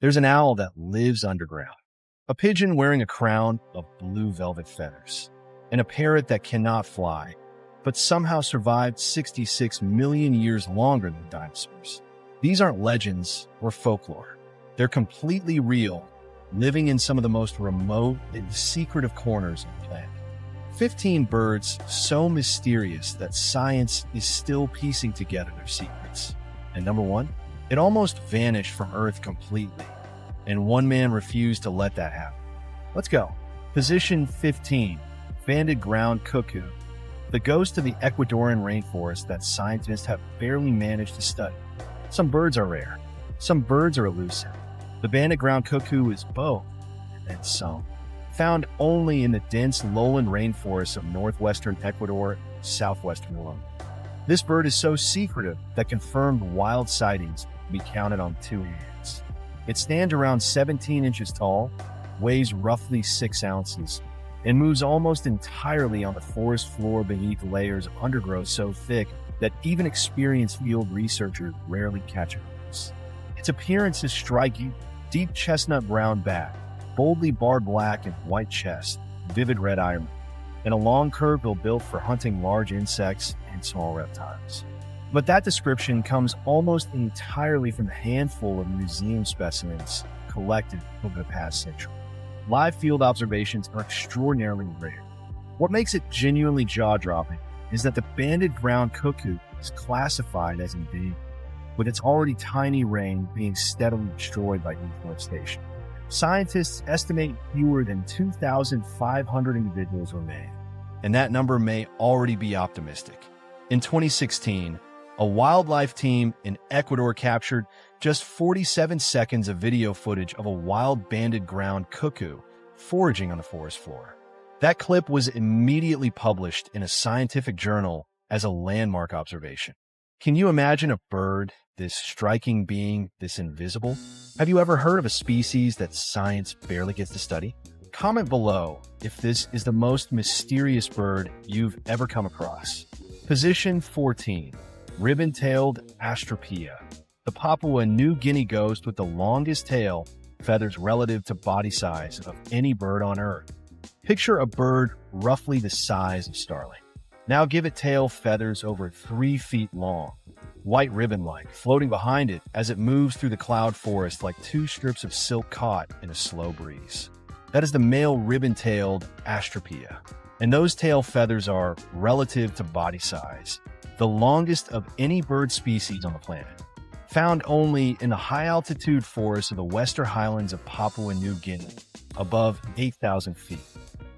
There's an owl that lives underground, a pigeon wearing a crown of blue velvet feathers, and a parrot that cannot fly, but somehow survived 66 million years longer than dinosaurs. These aren't legends or folklore. They're completely real, living in some of the most remote and secretive corners of the planet. 15 birds so mysterious that science is still piecing together their secrets. And number one, it almost vanished from Earth completely, and one man refused to let that happen. Let's go. Position 15, banded ground cuckoo, the ghost of the Ecuadorian rainforest that scientists have barely managed to study. Some birds are rare, some birds are elusive. The banded ground cuckoo is both, and some. Found only in the dense lowland rainforests of northwestern Ecuador and southwestern Colombia. This bird is so secretive that confirmed wild sightings can be counted on two hands. It stands around 17 inches tall, weighs roughly 6 ounces, and moves almost entirely on the forest floor beneath layers of undergrowth so thick that even experienced field researchers rarely catch a glimpse. Its appearance is striking: deep chestnut brown back, boldly barred black and white chest, vivid red iron, and a long curved bill built for hunting large insects and small reptiles. But that description comes almost entirely from the handful of museum specimens collected over the past century. Live field observations are extraordinarily rare. What makes it genuinely jaw-dropping is that the banded ground cuckoo is classified as endangered, with its already tiny range being steadily destroyed by deforestation. Scientists estimate fewer than 2,500 individuals remain, and that number may already be optimistic. In 2016, a wildlife team in Ecuador captured just 47 seconds of video footage of a wild banded ground cuckoo foraging on the forest floor. That clip was immediately published in a scientific journal as a landmark observation. Can you imagine a bird this striking, being this invisible? Have you ever heard of a species that science barely gets to study? Comment below if this is the most mysterious bird you've ever come across. Position 14, ribbon-tailed Astropia, the Papua New Guinea ghost with the longest tail, feathers relative to body size of any bird on Earth. Picture a bird roughly the size of starling. Now give it tail feathers over 3 feet long, white ribbon-like, floating behind it as it moves through the cloud forest like 2 strips of silk caught in a slow breeze. That is the male ribbon-tailed Astropia, and those tail feathers are, relative to body size, the longest of any bird species on the planet. Found only in the high-altitude forests of the western highlands of Papua New Guinea, above 8,000 feet.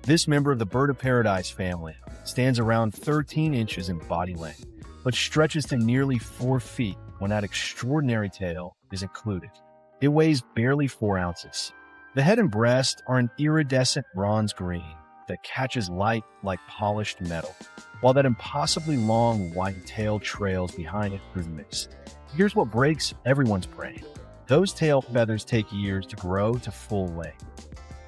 This member of the bird of paradise family stands around 13 inches in body length, but stretches to nearly 4 feet when that extraordinary tail is included. It weighs barely 4 ounces. The head and breast are an iridescent bronze green that catches light like polished metal, while that impossibly long white tail trails behind it through the mist. Here's what breaks everyone's brain. Those tail feathers take years to grow to full length,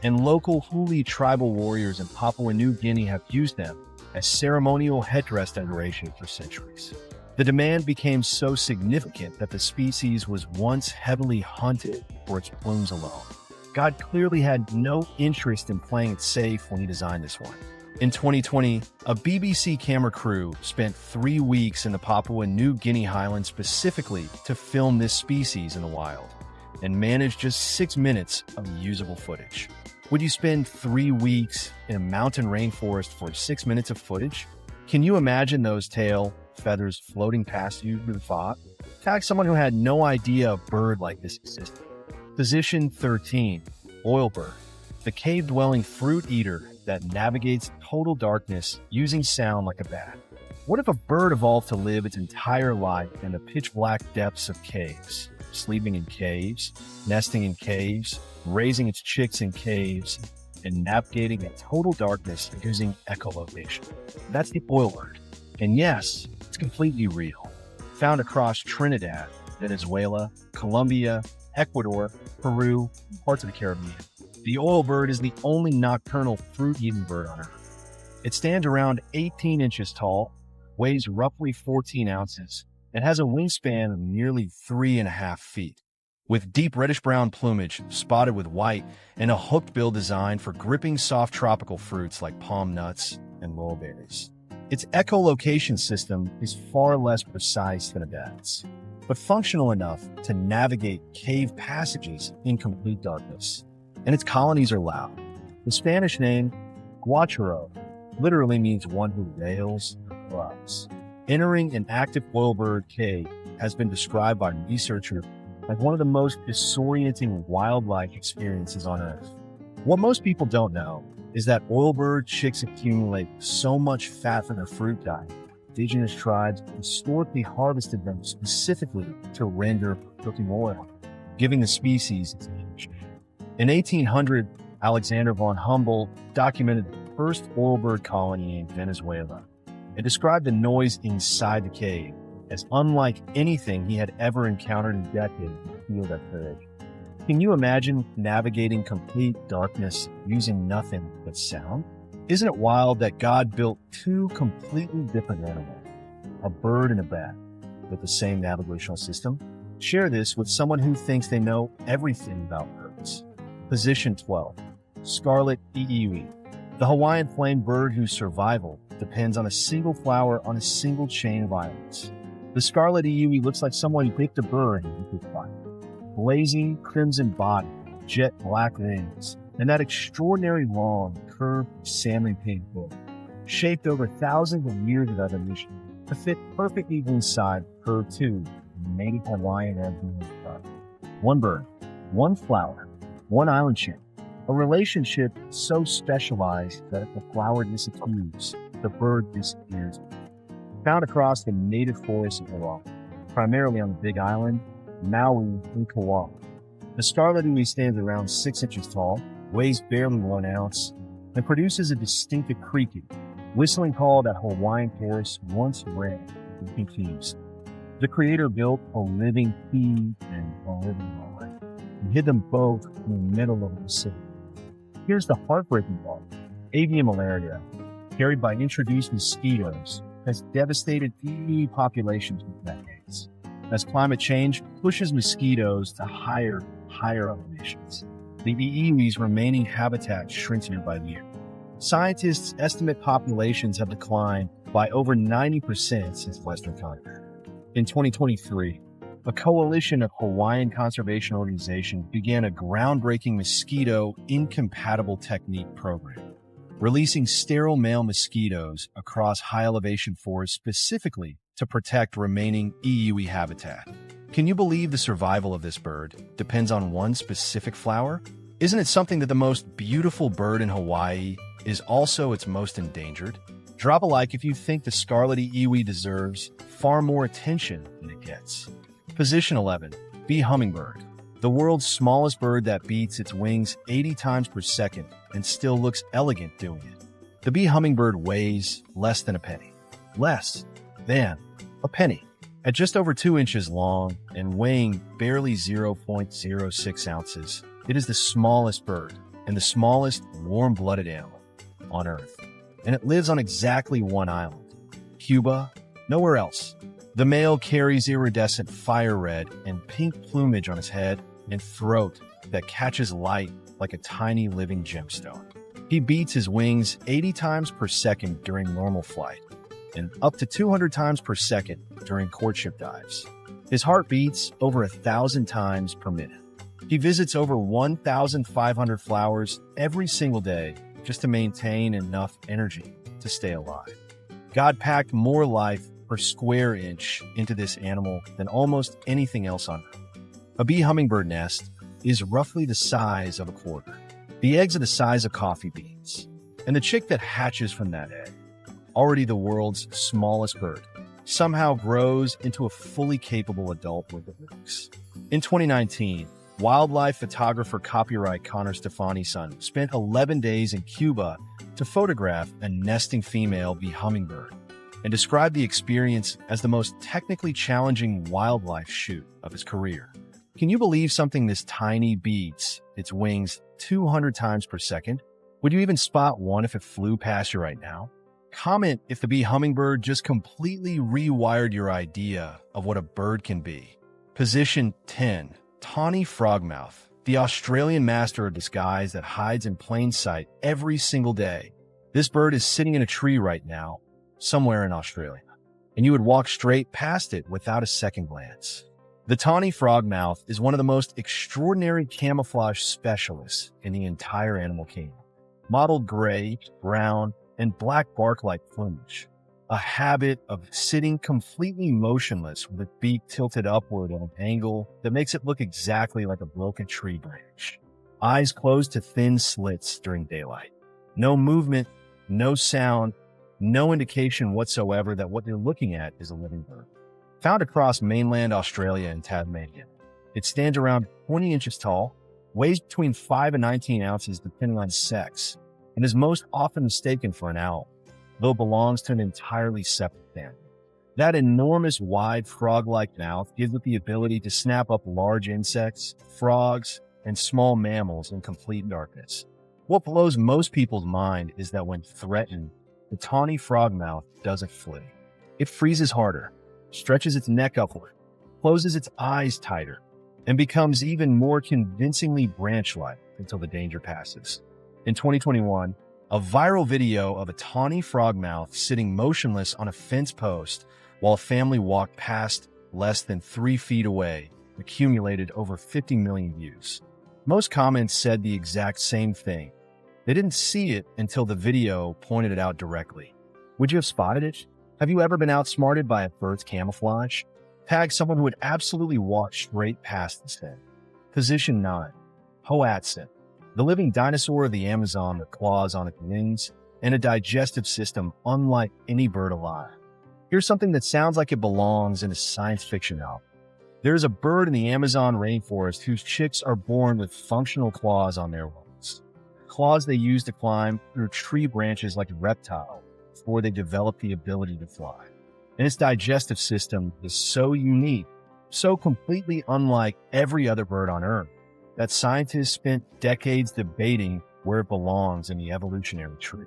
and local Huli tribal warriors in Papua New Guinea have used them as ceremonial headdress decoration for centuries. The demand became so significant that the species was once heavily hunted for its plumes alone. God clearly had no interest in playing it safe when he designed this one. In 2020, a BBC camera crew spent 3 weeks in the Papua New Guinea highlands specifically to film this species in the wild, and managed just 6 minutes of usable footage. Would you spend 3 weeks in a mountain rainforest for 6 minutes of footage? Can you imagine those tail feathers floating past you through the fog? Tag someone who had no idea a bird like this existed. Position 13, oilbird, the cave-dwelling fruit eater that navigates total darkness using sound like a bat. What if a bird evolved to live its entire life in the pitch-black depths of caves, sleeping in caves, nesting in caves, raising its chicks in caves, and navigating in total darkness using echolocation? That's the oilbird. And yes, it's completely real. Found across Trinidad, Venezuela, Colombia, Ecuador, Peru, and parts of the Caribbean. The oilbird is the only nocturnal fruit-eating bird on Earth. It stands around 18 inches tall, weighs roughly 14 ounces, and has a wingspan of nearly 3.5 feet. with deep reddish-brown plumage spotted with white and a hooked bill designed for gripping soft tropical fruits like palm nuts and mulberries. Its echolocation system is far less precise than a bat's, but functional enough to navigate cave passages in complete darkness. And its colonies are loud. The Spanish name, guacharo, literally means one who wails or cries. Entering an active oilbird cave has been described by researchers as one of the most disorienting wildlife experiences on Earth. What most people don't know is that oilbird chicks accumulate so much fat for their fruit diet. Indigenous tribes historically harvested them specifically to render cooking oil, giving the species its age. In 1800, Alexander von Humboldt documented the first oilbird colony in Venezuela and described the noise inside the cave as unlike anything he had ever encountered in decades in the field at courage. Can you imagine navigating complete darkness using nothing but sound? Isn't it wild that God built two completely different animals, a bird and a bat, with the same navigational system? Share this with someone who thinks they know everything about birds. Position 12, scarlet iiwi, the Hawaiian flame bird whose survival depends on a single flower on a single chain of islands. The scarlet iiwi looks like someone picked a bird into fire. Blazing crimson body, jet black wings, and that extraordinary long, curved salmon pink bill, shaped over thousands of years of evolution to fit perfectly inside her two native Hawaiian Aboriginal tribe. One bird, one flower, one island chain, a relationship so specialized that if the flower disappears, the bird disappears. Found across the native forests of Hawaii, primarily on the Big Island, Maui, and Kauai. The scarlet iiwi stands around 6 inches tall, weighs barely 1 ounce, and produces a distinctive creaking, whistling call that Hawaiian tourists once read and confused. The creator built a living key and a living line, and hid them both in the middle of the city. Here's the heartbreaking part. Avian malaria, carried by introduced mosquitoes, has devastated iiwi populations for decades. As climate change pushes mosquitoes to higher elevations, the iiwi's remaining habitat shrinks year by year. Scientists estimate populations have declined by over 90% since Western contact. In 2023, a coalition of Hawaiian conservation organizations began a groundbreaking mosquito incompatible technique program, releasing sterile male mosquitoes across high elevation forests specifically to protect remaining iiwi habitat. Can you believe the survival of this bird depends on one specific flower? Isn't it something that the most beautiful bird in Hawaii is also its most endangered? Drop a like if you think the scarlet iiwi deserves far more attention than it gets. Position 11, bee hummingbird, the world's smallest bird that beats its wings 80 times per second and still looks elegant doing it. The bee hummingbird weighs less than a penny. Less than a penny. At just over 2 inches long and weighing barely 0.06 ounces, it is the smallest bird and the smallest warm-blooded animal on Earth. And it lives on exactly one island, Cuba, nowhere else. The male carries iridescent fire red and pink plumage on his head and throat that catches light like a tiny living gemstone. He beats his wings 80 times per second during normal flight and up to 200 times per second during courtship dives. His heart beats over 1,000 times per minute. He visits over 1,500 flowers every single day just to maintain enough energy to stay alive. God packed more life per square inch into this animal than almost anything else on Earth. A bee hummingbird nest is roughly the size of a quarter. The eggs are the size of coffee beans, and the chick that hatches from that egg, already the world's smallest bird, somehow grows into a fully capable adult with wings. In 2019, wildlife photographer copyright Connor Stefani's son spent 11 days in Cuba to photograph a nesting female bee hummingbird and described the experience as the most technically challenging wildlife shoot of his career. Can you believe something this tiny beats its wings 200 times per second? Would you even spot one if it flew past you right now? Comment if the bee hummingbird just completely rewired your idea of what a bird can be. Position 10, Tawny frogmouth, the Australian master of disguise that hides in plain sight every single day. This bird is sitting in a tree right now, somewhere in Australia, and you would walk straight past it without a second glance. The tawny frogmouth is one of the most extraordinary camouflage specialists in the entire animal kingdom. Mottled gray, brown, and black bark-like plumage. A habit of sitting completely motionless with its beak tilted upward at an angle that makes it look exactly like a broken tree branch. Eyes closed to thin slits during daylight. No movement, no sound, no indication whatsoever that what they're looking at is a living bird. Found across mainland Australia and Tasmania. It stands around 20 inches tall, weighs between 5 and 19 ounces depending on sex, and is most often mistaken for an owl, though it belongs to an entirely separate family. That enormous, wide, frog-like mouth gives it the ability to snap up large insects, frogs, and small mammals in complete darkness. What blows most people's mind is that when threatened, the tawny frogmouth doesn't flee. It freezes harder, stretches its neck upward, closes its eyes tighter, and becomes even more convincingly branch-like until the danger passes. In 2021, a viral video of a tawny frogmouth sitting motionless on a fence post while a family walked past less than 3 feet away accumulated over 50 million views. Most comments said the exact same thing. They didn't see it until the video pointed it out directly. Would you have spotted it? Have you ever been outsmarted by a bird's camouflage? Tag someone who would absolutely walk straight past this thing. Position 9. Hoatzin, the living dinosaur of the Amazon with claws on its wings and a digestive system unlike any bird alive. Here's something that sounds like it belongs in a science fiction novel. There is a bird in the Amazon rainforest whose chicks are born with functional claws on their wings. Claws they use to climb through tree branches like a reptile before they develop the ability to fly. And its digestive system is so unique, so completely unlike every other bird on Earth, that scientists spent decades debating where it belongs in the evolutionary tree.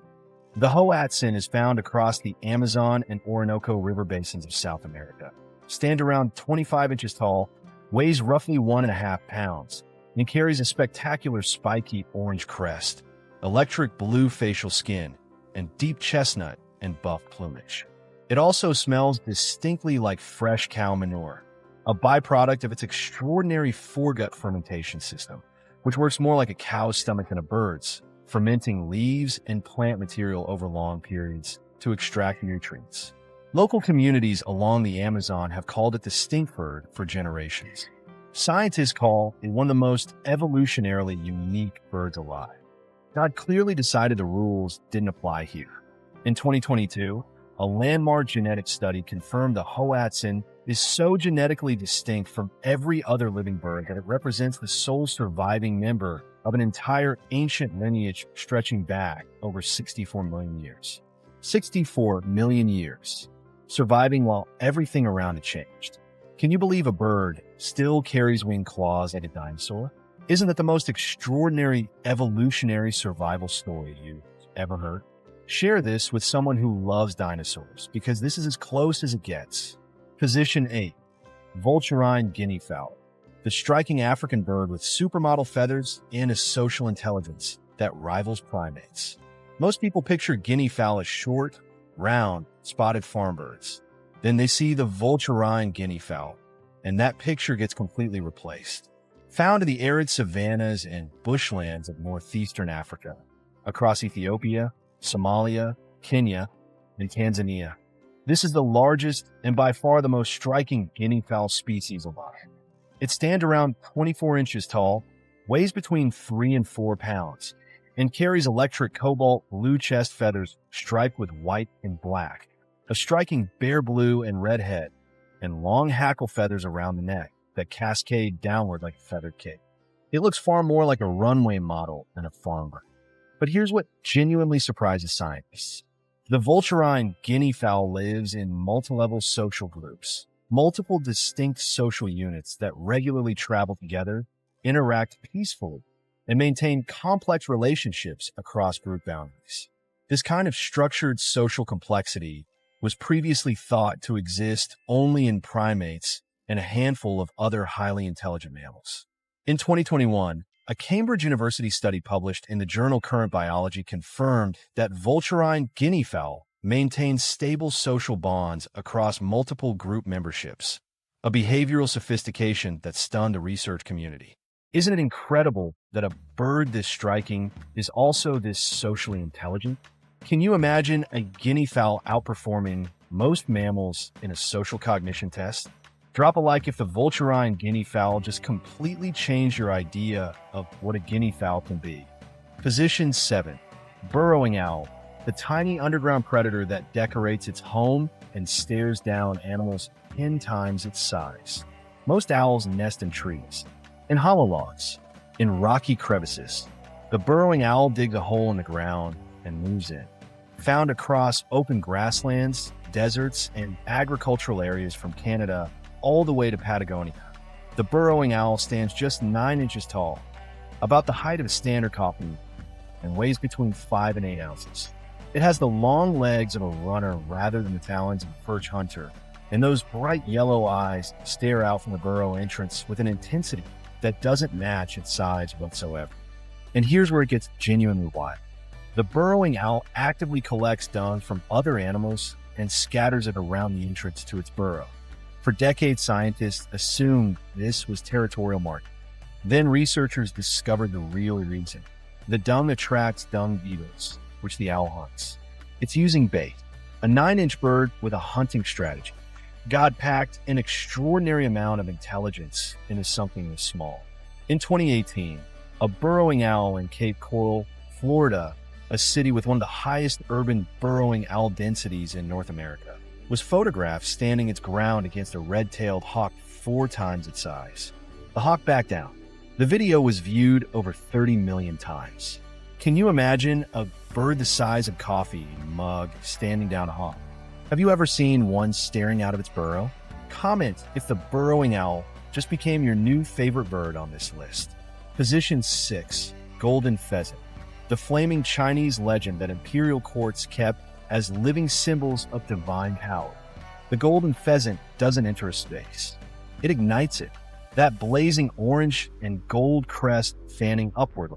The hoatzin is found across the Amazon and Orinoco river basins of South America, stands around 25 inches tall, weighs roughly 1.5 pounds, and carries a spectacular spiky orange crest, electric blue facial skin, and deep chestnut and buff plumage. It also smells distinctly like fresh cow manure, a byproduct of its extraordinary foregut fermentation system, which works more like a cow's stomach than a bird's, fermenting leaves and plant material over long periods to extract nutrients. Local communities along the Amazon have called it the stink bird for generations. Scientists call it one of the most evolutionarily unique birds alive. God clearly decided the rules didn't apply here. In 2022, a landmark genetic study confirmed the hoatzin is so genetically distinct from every other living bird that it represents the sole surviving member of an entire ancient lineage stretching back over 64 million years. 64 million years, surviving while everything around it changed. Can you believe a bird still carries winged claws like a dinosaur? Isn't that the most extraordinary evolutionary survival story you've ever heard? Share this with someone who loves dinosaurs, because this is as close as it gets. Position 8. Vulturine guinea fowl, the striking African bird with supermodel feathers and a social intelligence that rivals primates. Most people picture guinea fowl as short, round, spotted farm birds. Then they see the vulturine guinea fowl, and that picture gets completely replaced. Found in the arid savannas and bushlands of northeastern Africa, across Ethiopia, Somalia, Kenya, and Tanzania. This is the largest and by far the most striking guinea fowl species alive. It stands around 24 inches tall, weighs between 3 and 4 pounds, and carries electric cobalt blue chest feathers striped with white and black, a striking bare blue and red head, and long hackle feathers around the neck that cascade downward like a feathered cape. It looks far more like a runway model than a farm bird. But here's what genuinely surprises scientists. The vulturine guinea fowl lives in multi-level social groups, multiple distinct social units that regularly travel together, interact peacefully, and maintain complex relationships across group boundaries. This kind of structured social complexity was previously thought to exist only in primates and a handful of other highly intelligent mammals. In 2021, a Cambridge University study published in the journal Current Biology confirmed that vulturine guinea fowl maintains stable social bonds across multiple group memberships, a behavioral sophistication that stunned the research community. Isn't it incredible that a bird this striking is also this socially intelligent? Can you imagine a guinea fowl outperforming most mammals in a social cognition test? Drop a like if the vulturine guinea fowl just completely changed your idea of what a guinea fowl can be. Position 7. Burrowing owl, the tiny underground predator that decorates its home and stares down animals 10 times its size. Most owls nest in trees, in hollow logs, in rocky crevices. The burrowing owl digs a hole in the ground and moves in. Found across open grasslands, deserts, and agricultural areas from Canada all the way to Patagonia. The burrowing owl stands just 9 inches tall, about the height of a standard coffin, and weighs between 5 and 8 ounces. It has the long legs of a runner rather than the talons of a perch hunter, and those bright yellow eyes stare out from the burrow entrance with an intensity that doesn't match its size whatsoever. And here's where it gets genuinely wild. The burrowing owl actively collects dung from other animals and scatters it around the entrance to its burrow. For decades, scientists assumed this was territorial marking. Then researchers discovered the real reason. The dung attracts dung beetles, which the owl hunts. It's using bait, a 9-inch bird with a hunting strategy. God packed an extraordinary amount of intelligence into something this small. In 2018, a burrowing owl in Cape Coral, Florida, a city with one of the highest urban burrowing owl densities in North America, was photographed standing its ground against a red-tailed hawk 4 times its size. The hawk backed down. The video was viewed over 30 million times. Can you imagine a bird the size of coffee mug standing down a hawk? Have you ever seen one staring out of its burrow? Comment if the burrowing owl just became your new favorite bird on this list. Position 6. Golden pheasant, the flaming Chinese legend that imperial courts kept as living symbols of divine power. The golden pheasant doesn't enter a space. It ignites it. That blazing orange and gold crest fanning upward.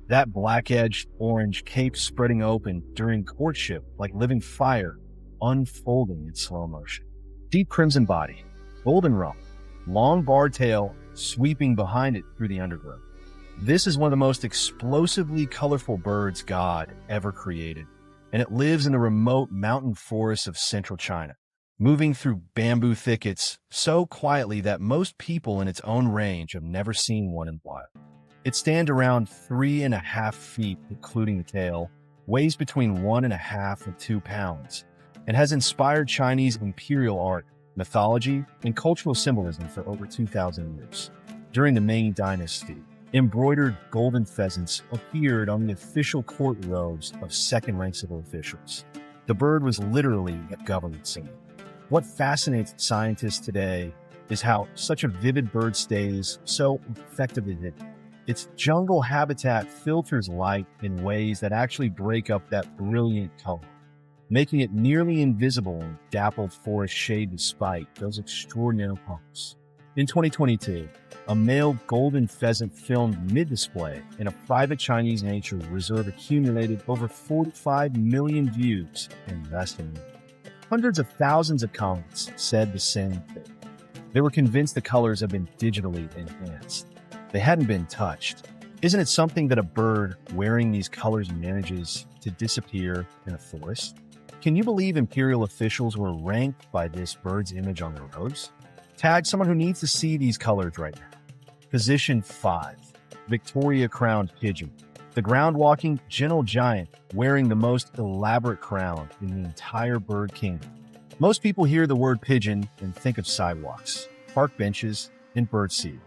That black-edged orange cape spreading open during courtship like living fire, unfolding in slow motion. Deep crimson body, golden rump, long barred tail sweeping behind it through the undergrowth. This is one of the most explosively colorful birds God ever created, and it lives in the remote mountain forests of central China, moving through bamboo thickets so quietly that most people in its own range have never seen one in the wild. It stands around 3.5 feet, including the tail, weighs between 1.5 and 2 pounds, and has inspired Chinese imperial art, mythology, and cultural symbolism for over 2,000 years. During the Ming Dynasty, embroidered golden pheasants appeared on the official court robes of second-rank civil officials. The bird was literally a government symbol. What fascinates scientists today is how such a vivid bird stays so effectively hidden. Its jungle habitat filters light in ways that actually break up that brilliant color, making it nearly invisible in dappled forest shade despite those extraordinary colors. In 2022, a male golden pheasant filmed mid-display in a private Chinese nature reserve accumulated over 45 million views in less than a minute. Hundreds of thousands of comments said the same thing. They were convinced the colors had been digitally enhanced. They hadn't been touched. Isn't it something that a bird wearing these colors manages to disappear in a forest? Can you believe imperial officials were ranked by this bird's image on their robes? Tag someone who needs to see these colors right now. Position 5. Victoria crowned pigeon, the ground-walking gentle giant wearing the most elaborate crown in the entire bird kingdom. Most people hear the word pigeon and think of sidewalks, park benches, and birdseed.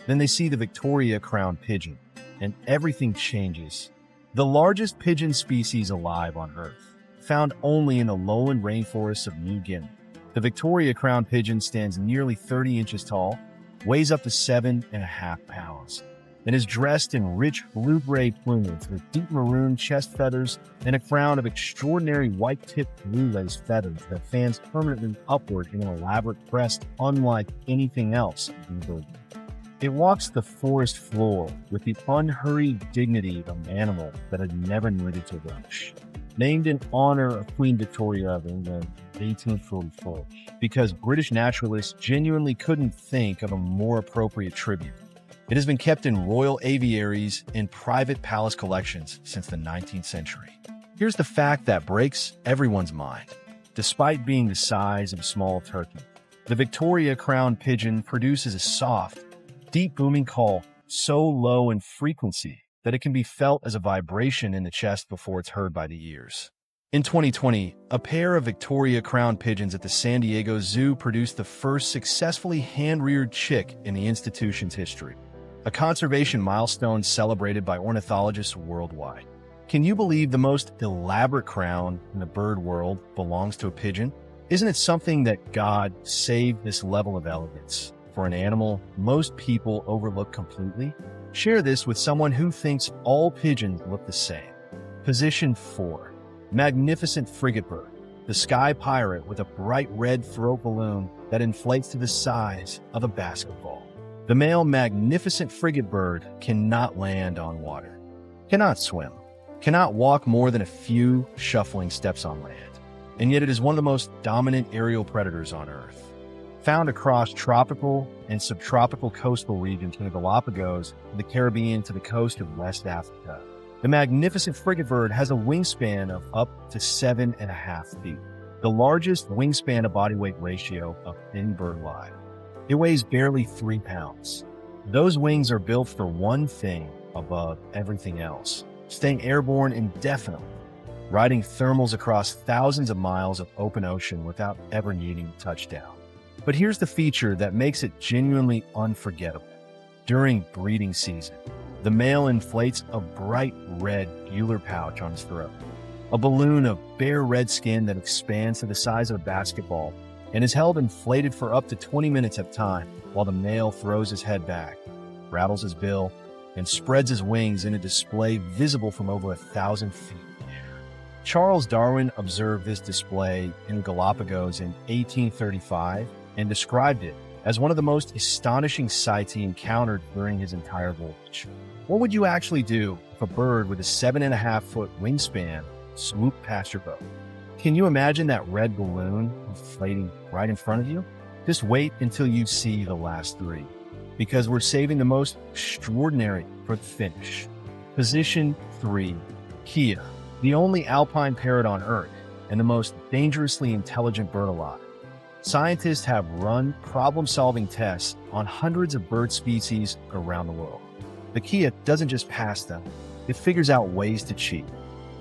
Then they see the Victoria crowned pigeon, and everything changes. The largest pigeon species alive on Earth, found only in the lowland rainforests of New Guinea. The Victoria crowned pigeon stands nearly 30 inches tall, weighs up to 7.5 pounds. and is dressed in rich blue-gray plumage with deep maroon chest feathers and a crown of extraordinary white-tipped blue lace feathers that fans permanently upward in an elaborate crest unlike anything else in the bird. It walks the forest floor with the unhurried dignity of an animal that had never needed to rush. Named in honor of Queen Victoria of England in 1844, because British naturalists genuinely couldn't think of a more appropriate tribute. It has been kept in royal aviaries and private palace collections since the 19th century. Here's the fact that breaks everyone's mind. Despite being the size of a small turkey, the Victoria crowned pigeon produces a soft, deep booming call so low in frequency that it can be felt as a vibration in the chest before it's heard by the ears. In 2020, a pair of Victoria crowned pigeons at the San Diego Zoo produced the first successfully hand-reared chick in the institution's history, a conservation milestone celebrated by ornithologists worldwide. Can you believe the most elaborate crown in the bird world belongs to a pigeon? Isn't it something that God saved this level of elegance for an animal most people overlook completely? Share this with someone who thinks all pigeons look the same. Position 4. Magnificent frigate bird, the sky pirate with a bright red throat balloon that inflates to the size of a basketball. The male magnificent frigate bird cannot land on water, cannot swim, cannot walk more than a few shuffling steps on land, and yet it is one of the most dominant aerial predators on Earth. Found across tropical and subtropical coastal regions from the Galapagos, the Caribbean to the coast of West Africa. The magnificent frigate bird has a wingspan of up to 7.5 feet, the largest wingspan to body weight ratio of any bird alive. It weighs barely 3 pounds. Those wings are built for one thing above everything else: staying airborne indefinitely, riding thermals across thousands of miles of open ocean without ever needing to touch down. But here's the feature that makes it genuinely unforgettable. During breeding season, the male inflates a bright red gular pouch on his throat, a balloon of bare red skin that expands to the size of a basketball and is held inflated for up to 20 minutes at a time while the male throws his head back, rattles his bill, and spreads his wings in a display visible from over 1,000 feet in the air. Charles Darwin observed this display in Galapagos in 1835 and described it as one of the most astonishing sights he encountered during his entire voyage. What would you actually do if a bird with a 7.5-foot wingspan swooped past your boat? Can you imagine that red balloon inflating right in front of you? Just wait until you see the last 3, because we're saving the most extraordinary for the finish. Position 3, Kia, the only alpine parrot on Earth and the most dangerously intelligent bird alive. Scientists have run problem-solving tests on hundreds of bird species around the world. The Kia doesn't just pass them, it figures out ways to cheat.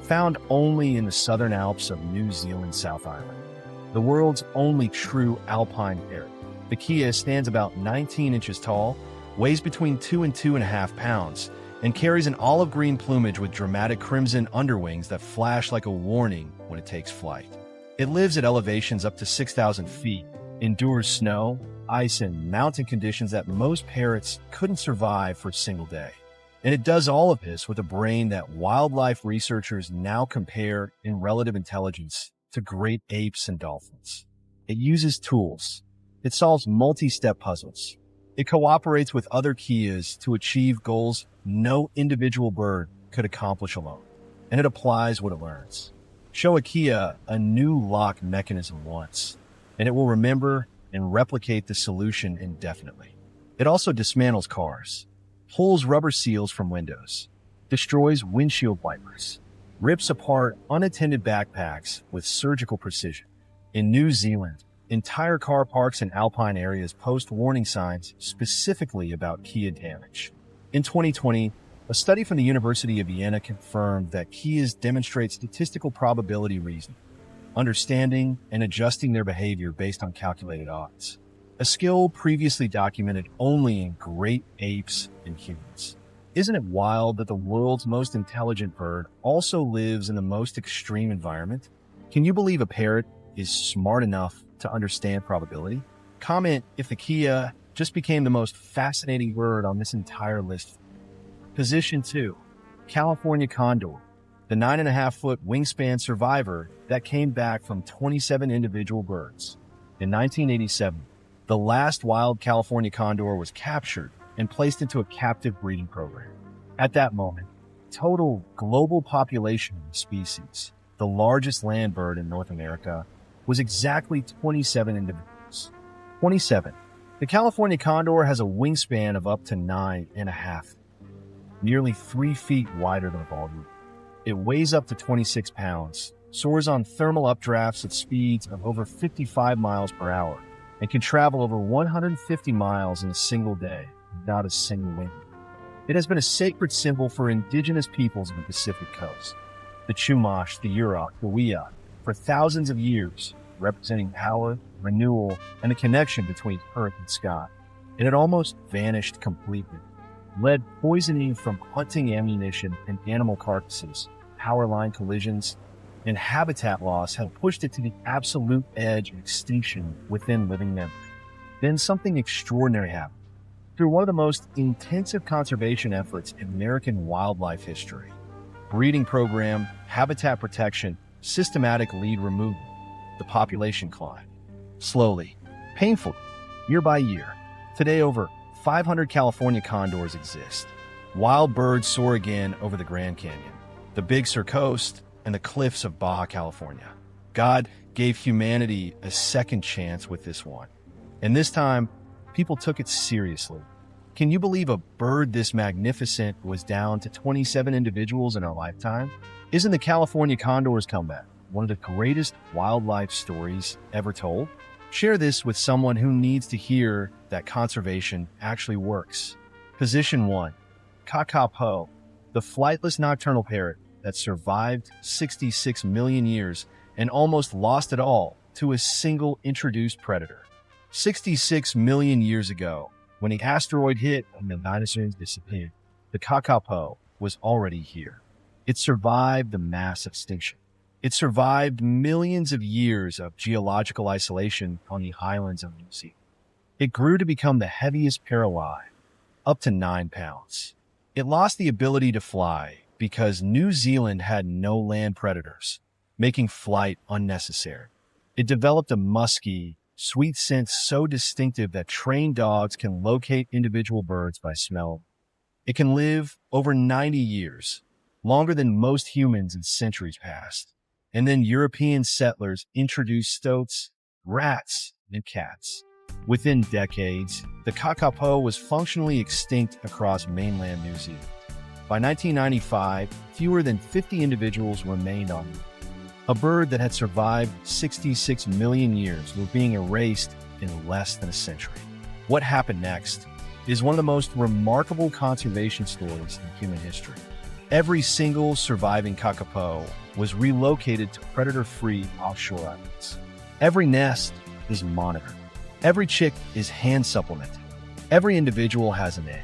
Found only in the southern Alps of New Zealand South Island, the world's only true alpine parrot. The Kia stands about 19 inches tall, weighs between 2 and 2.5 pounds, and carries an olive green plumage with dramatic crimson underwings that flash like a warning when it takes flight. It lives at elevations up to 6,000 feet, endures snow, ice, and mountain conditions that most parrots couldn't survive for a single day. And it does all of this with a brain that wildlife researchers now compare in relative intelligence to great apes and dolphins. It uses tools. It solves multi-step puzzles. It cooperates with other Kias to achieve goals no individual bird could accomplish alone. And it applies what it learns. Show a Kia a new lock mechanism once, and it will remember and replicate the solution indefinitely. It also dismantles cars, pulls rubber seals from windows, destroys windshield wipers, rips apart unattended backpacks with surgical precision. In New Zealand, entire car parks and alpine areas post warning signs specifically about Kia damage. In 2020, a study from the University of Vienna confirmed that Kias demonstrate statistical probability reasoning, understanding and adjusting their behavior based on calculated odds, a skill previously documented only in great apes and humans. Isn't it wild that the world's most intelligent bird also lives in the most extreme environment? Can you believe a parrot is smart enough to understand probability? Comment if the Kia just became the most fascinating bird on this entire list. Position 2. California condor, the 9.5-foot wingspan survivor that came back from 27 individual birds. In 1987, the last wild California condor was captured and placed into a captive breeding program. At that moment, total global population of the species, the largest land bird in North America, was exactly 27 individuals. 27. The California condor has a wingspan of up to 9.5 feet, nearly 3 feet wider than a baldwin. It weighs up to 26 pounds, soars on thermal updrafts at speeds of over 55 miles per hour, and can travel over 150 miles in a single day without a single wind. It has been a sacred symbol for indigenous peoples of the Pacific coast, the Chumash, the Yurok, the Wiyot, for thousands of years, representing power, renewal, and the connection between earth and sky. It had almost vanished completely. Lead poisoning from hunting ammunition and animal carcasses, power line collisions, and habitat loss had pushed it to the absolute edge of extinction within living memory. Then something extraordinary happened. Through one of the most intensive conservation efforts in American wildlife history, breeding program, habitat protection, systematic lead removal, the population climbed. Slowly, painfully, year by year. Today, over 500 California condors exist. Wild birds soar again over the Grand Canyon, the Big Sur coast, and the cliffs of Baja California. God gave humanity a second chance with this one. And this time, people took it seriously. Can you believe a bird this magnificent was down to 27 individuals in our lifetime? Isn't the California condor's comeback one of the greatest wildlife stories ever told? Share this with someone who needs to hear that conservation actually works. Position 1. Kakapo, the flightless nocturnal parrot that survived 66 million years and almost lost it all to a single introduced predator. 66 million years ago, when the asteroid hit and the dinosaurs disappeared, the kakapo was already here. It survived the mass extinction. It survived millions of years of geological isolation on the highlands of New Zealand. It grew to become the heaviest parrot alive, up to 9 pounds. It lost the ability to fly because New Zealand had no land predators, making flight unnecessary. It developed a musky, sweet scent so distinctive that trained dogs can locate individual birds by smell. It can live over 90 years, longer than most humans in centuries past. And then European settlers introduced stoats, rats, and cats. Within decades, the kakapo was functionally extinct across mainland New Zealand. By 1995, fewer than 50 individuals remained on it. A bird that had survived 66 million years was being erased in less than a century. What happened next is one of the most remarkable conservation stories in human history. Every single surviving kakapo was relocated to predator-free offshore islands. Every nest is monitored. Every chick is hand supplemented. Every individual has an egg.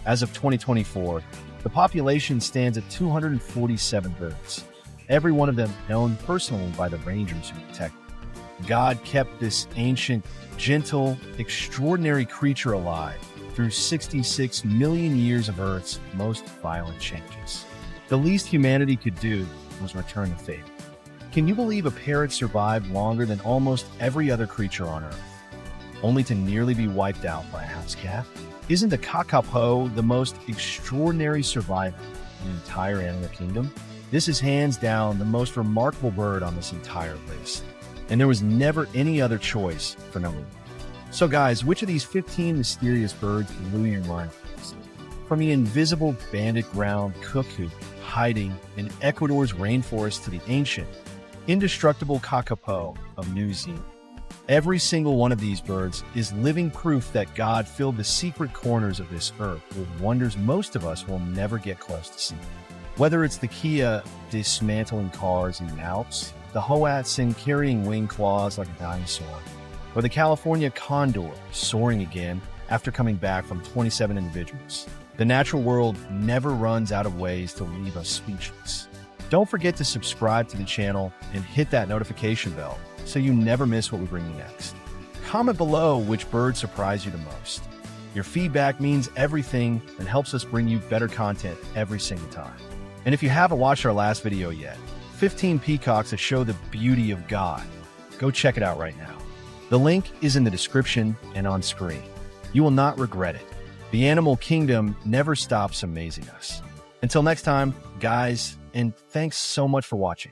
As of 2024, the population stands at 247 birds, every one of them known personally by the rangers who protect them. God kept this ancient, gentle, extraordinary creature alive through 66 million years of Earth's most violent changes. The least humanity could do was return the favor. Can you believe a parrot survived longer than almost every other creature on Earth, only to nearly be wiped out by a house cat? Isn't the kakapo the most extraordinary survivor in the entire animal kingdom? This is hands down the most remarkable bird on this entire list, and there was never any other choice for number 1. So guys, which of these 15 mysterious birds blew your mind? From the invisible banded ground cuckoo hiding in Ecuador's rainforest to the ancient, indestructible kakapo of New Zealand. Every single one of these birds is living proof that God filled the secret corners of this earth with wonders most of us will never get close to seeing. Whether it's the Kia dismantling cars in the Alps, the Hoatzin carrying wing claws like a dinosaur, or the California condor soaring again after coming back from 27 individuals, the natural world never runs out of ways to leave us speechless. Don't forget to subscribe to the channel and hit that notification bell so you never miss what we bring you next. Comment below which bird surprised you the most. Your feedback means everything and helps us bring you better content every single time. And if you haven't watched our last video yet, 15 peacocks that show the beauty of God, go check it out right now. The link is in the description and on screen. You will not regret it. The animal kingdom never stops amazing us. Until next time, guys, and thanks so much for watching.